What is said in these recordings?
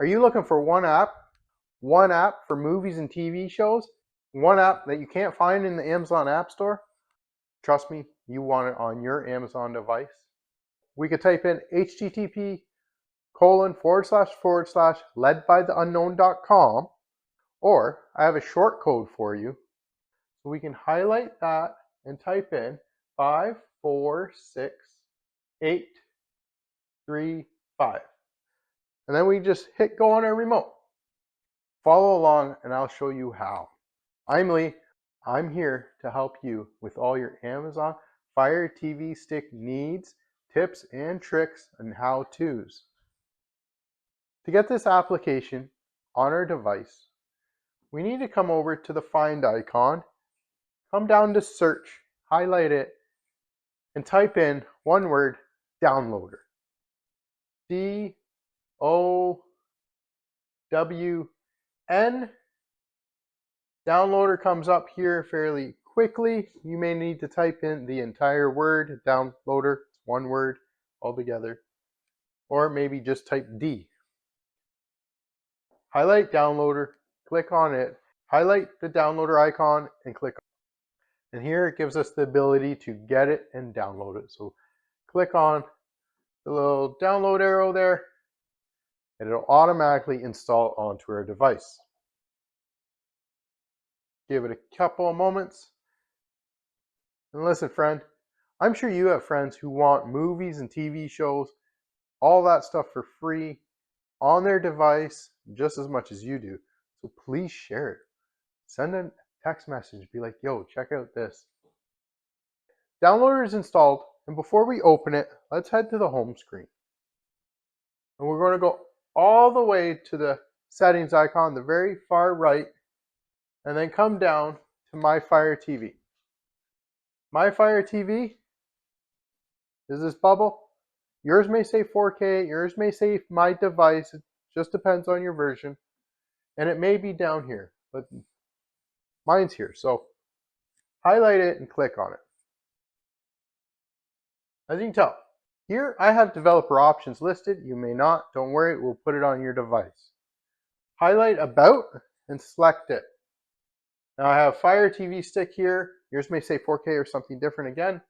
Are you looking for one app? One app for movies and TV shows? One app that you can't find in the Amazon App Store? Trust me, you want it on your Amazon device. We could type in http://ledbytheunknown.com, or I have a short code for you. So we can highlight that and type in 546835. And then we just hit go on our remote. Follow along and I'll show you how. I'm Lee. I'm here to help you with all your Amazon Fire TV Stick needs, tips, and tricks and how-tos. To get this application on our device, we need to come over to the Find icon, come down to Search, highlight it, and type in one word, Downloader. D-O-W-N. Downloader comes up here fairly quickly. You may need to type in the entire word, downloader, one word altogether, or maybe just type D. Highlight downloader, click on it, highlight the downloader icon and click on it. And here it gives us the ability to get it and download it. So click on the little download arrow there and it'll automatically install onto our device. Give it a couple of moments. And listen, friend, I'm sure you have friends who want movies and TV shows, all that stuff for free on their device just as much as you do. So please share it. Send a text message. Be like, yo, check out this. Downloader is installed. And before we open it, let's head to the home screen. And we're going to go all the way to the settings icon, the very far right, and then come down to My Fire TV. My Fire TV is this bubble. Yours may say 4K, yours may say my device, it just depends on your version. And it may be down here, but mine's here. So highlight it and click on it. As you can tell, here I have developer options listed. You may not, don't worry, we'll put it on your device. Highlight About and select it. Now I have Fire TV Stick here. Yours may say 4K or something different again.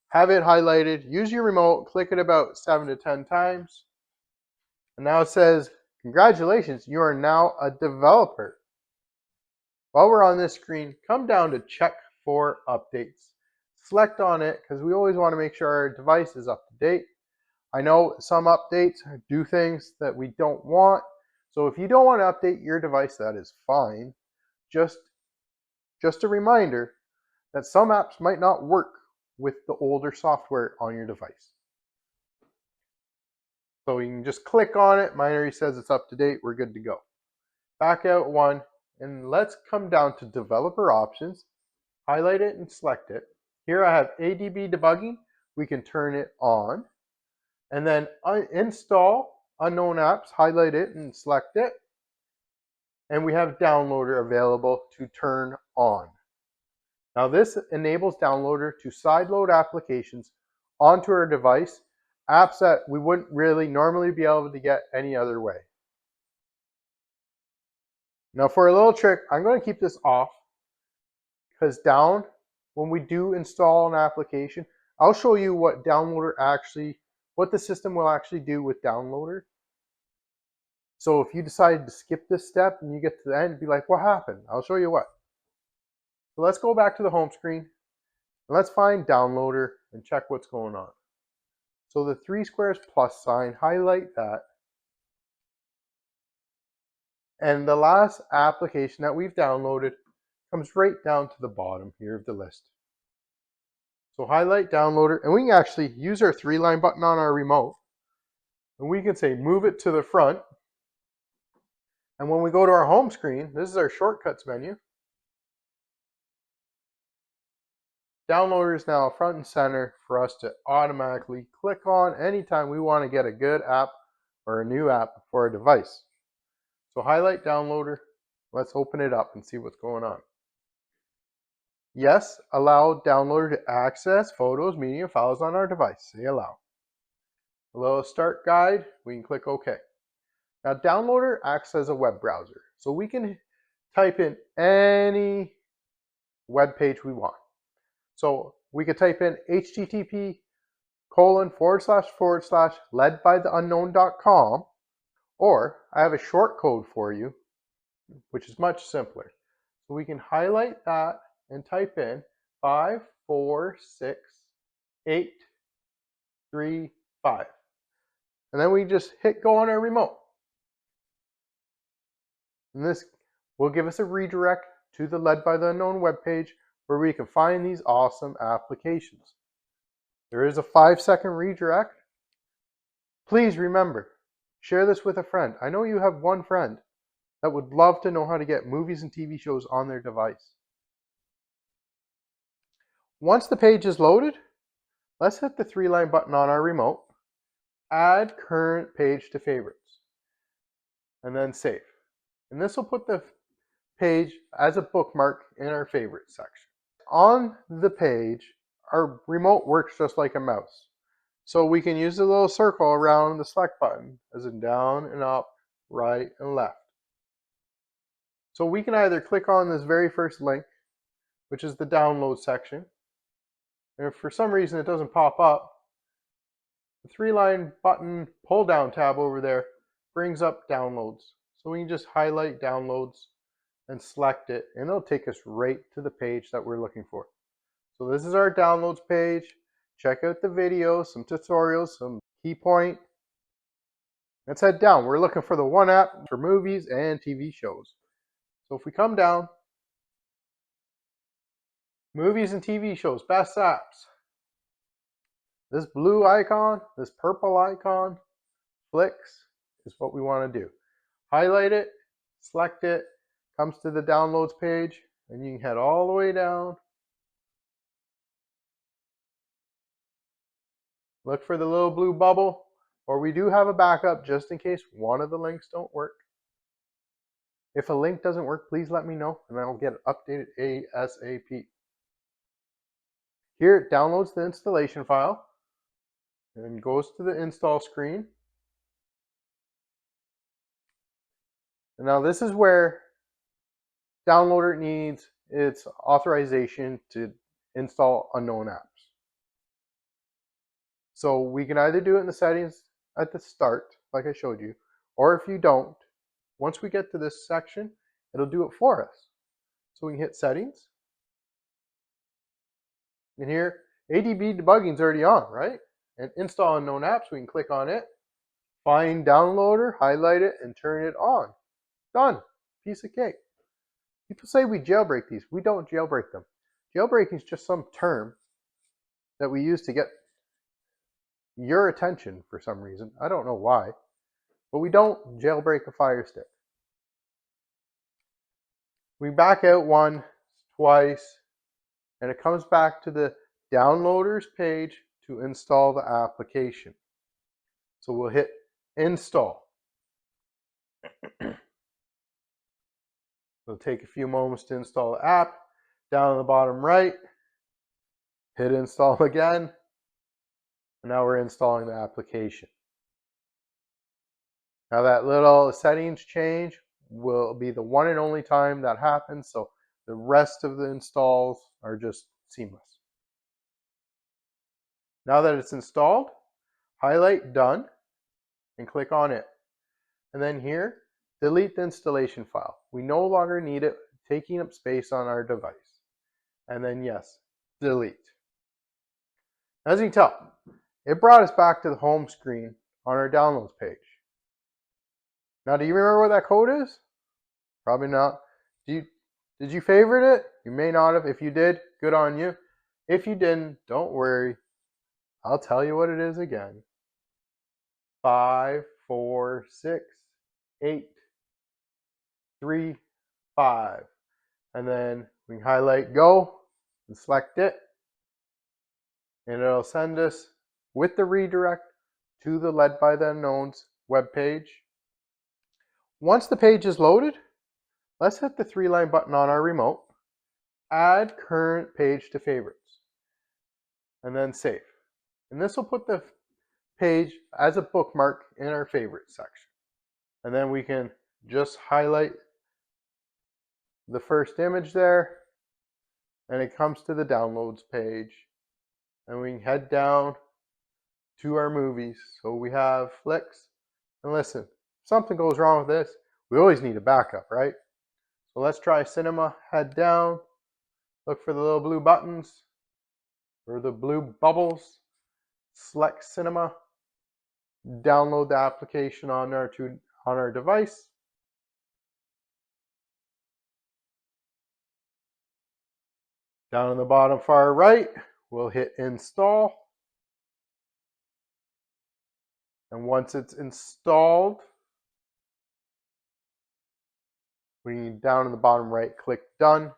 Have it highlighted. Use your remote. Click it about 7 to 10 times. And now it says, congratulations, you are now a developer. While we're on this screen, come down to Check for Updates. Select on it because we always want to make sure our device is up to date. I know some updates do things that we don't want. So if you don't want to update your device, that is fine. Just a reminder that some apps might not work with the older software on your device. So you can just click on it. Mine already says it's up to date. We're good to go. Back out one, and let's come down to Developer Options. Highlight it and select it. Here I have ADB debugging. We can turn it on. And then install unknown apps. Highlight it and select it. And we have Downloader available to turn on. Now this enables Downloader to sideload applications onto our device, apps that we wouldn't really normally be able to get any other way. Now for a little trick, I'm going to keep this off because when we do install an application, I'll show you what what the system will actually do with Downloader. So if you decide to skip this step and you get to the end, be like, what happened? I'll show you what. So let's go back to the home screen and let's find Downloader and check what's going on. So the 3 squares plus sign, highlight that. And the last application that we've downloaded comes right down to the bottom here of the list. So highlight Downloader, and we can actually use our 3-line button on our remote. And we can say move it to the front. And when we go to our home screen, this is our shortcuts menu. Downloader is now front and center for us to automatically click on anytime we want to get a good app or a new app for our device. So highlight Downloader. Let's open it up and see what's going on. Yes, allow Downloader to access photos, media, files on our device. Say allow. A little start guide, we can click OK. Now, Downloader acts as a web browser, so we can type in any web page we want. So we could type in http://ledbytheunknown.com, or I have a short code for you, which is much simpler. So we can highlight that and type in 546835. And then we just hit go on our remote. And this will give us a redirect to the Led by the Unknown webpage where we can find these awesome applications. There is a 5-second redirect. Please remember, share this with a friend. I know you have one friend that would love to know how to get movies and TV shows on their device. Once the page is loaded, let's hit the 3-line button on our remote, add current page to favorites, and then save. And this will put the page as a bookmark in our favorites section. On the page, our remote works just like a mouse. So we can use the little circle around the select button, as in down and up, right and left. So we can either click on this very first link, which is the download section. And if for some reason it doesn't pop up, the 3-line button pull down tab over there brings up downloads. So we can just highlight downloads and select it, and it'll take us right to the page that we're looking for. So this is our downloads page. Check out the videos, some tutorials, some key point. Let's head down. We're looking for the one app for movies and TV shows. So if we come down, movies and TV shows, best apps. This blue icon, this purple icon, flicks, is what we want to do. Highlight it, select it, comes to the downloads page, and you can head all the way down. Look for the little blue bubble, or we do have a backup just in case one of the links don't work. If a link doesn't work, please let me know, and I'll get it updated ASAP. Here it downloads the installation file, and goes to the install screen. And now this is where Downloader needs its authorization to install unknown apps. So we can either do it in the settings at the start, like I showed you, or if you don't, once we get to this section, it'll do it for us. So we can hit settings. And here, ADB debugging is already on, right? And install unknown apps, we can click on it, find Downloader, highlight it, and turn it on. Done. Piece of cake. People say we jailbreak these. We don't jailbreak them. Jailbreaking is just some term that we use to get your attention for some reason. I don't know why. But we don't jailbreak a Fire Stick. We back out once, twice, and it comes back to the downloaders page to install the application. So we'll hit install. It'll take a few moments to install the app. Down on the bottom right, hit install again. And now we're installing the application. Now that little settings change will be the one and only time that happens. So the rest of the installs are just seamless. Now that it's installed, highlight done and click on it. And then here, delete the installation file. We no longer need it taking up space on our device. And then yes, delete. As you can tell, it brought us back to the home screen on our downloads page. Now, do you remember what that code is? Probably not. Did you favorite it? You may not have. If you did, good on you. If you didn't, don't worry. I'll tell you what it is again. 5, 4, 6, 8, 3, 5. And then we can highlight go and select it. And it'll send us with the redirect to the Led by the Unknowns webpage. Once the page is loaded, let's hit the 3-line button on our remote, add current page to favorites, and then save. And this will put the page as a bookmark in our favorites section. And then we can just highlight the first image there, and it comes to the downloads page. And we can head down to our movies. So we have flicks. And listen, if something goes wrong with this, we always need a backup, right? So let's try cinema, head down, look for the little blue buttons or the blue bubbles, select cinema, download the application on our device. Down in the bottom far right, we'll hit install. And once it's installed, we down in the bottom right, click done,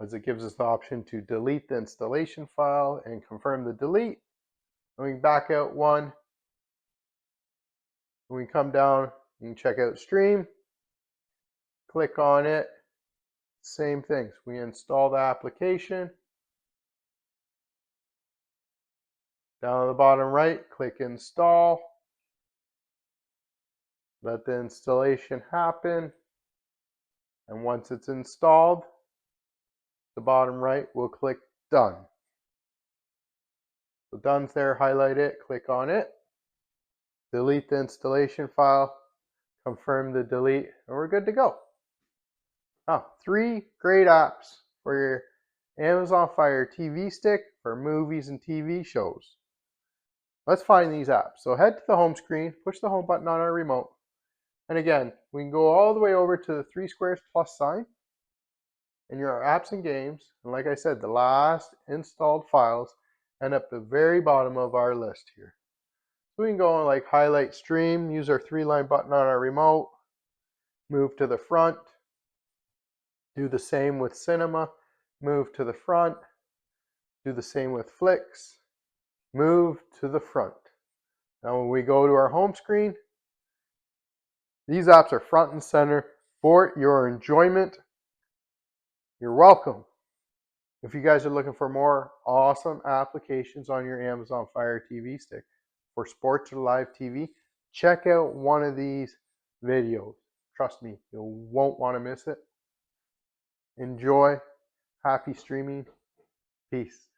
as it gives us the option to delete the installation file and confirm the delete. And we can back out one. When we come down, you can check out stream, click on it, same things. We install the application. Down on the bottom right, click install. Let the installation happen. And once it's installed, the bottom right, we'll click done. So done's there, highlight it, click on it. Delete the installation file, confirm the delete, and we're good to go. Now, 3 great apps for your Amazon Fire TV stick for movies and TV shows. Let's find these apps. So head to the home screen, push the home button on our remote. And again, we can go all the way over to the 3 squares plus sign and your apps and games. And like I said, the last installed files end up at the very bottom of our list here. So we can go and like highlight stream, use our 3-line button on our remote, move to the front, do the same with cinema, move to the front, do the same with flicks, move to the front. Now when we go to our home screen, these apps are front and center for your enjoyment. You're welcome. If you guys are looking for more awesome applications on your Amazon Fire TV stick for sports or live TV, check out one of these videos. Trust me, you won't want to miss it. Enjoy. Happy streaming. Peace.